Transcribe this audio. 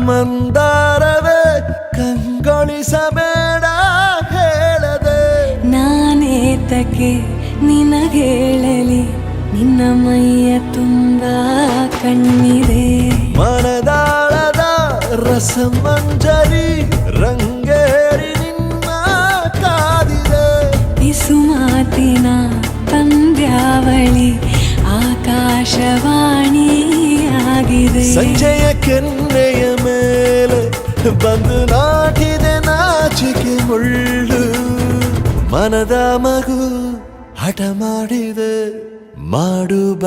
ಮಂದಾರವೇ ಕಂಗೊಳಿಸಬೇಡ ಹೇಳದೆ ನಾನೇತಕ್ಕೆ ನಿನಗೇಳಲಿ ನಿನ್ನ ಮೈಯ ತುಂಬ ಕಣ್ಣಿದೆ ಮನದಾಳದ ರಸಮಂಜರಿ ರಂಗೇರಿ ನಿನ್ನ ಕಾದಿದೆ ಬಿಸು ಮಾತಿನ ಪಂದ್ಯಾವಳಿ ಆಕಾಶವಾಣಿಯಾಗಿದೆ ಸಂಜೆಯ ಕೆನ್ನೆಯ ಮೇಲೆ ಬಂದು ನಾಟಿದೆ ನಾಚಿಕೆ ಮುಳ್ಳು ಮನದ ಮಗು ಹಠ ಮಾಡಿದೆ ಮಾಡುವ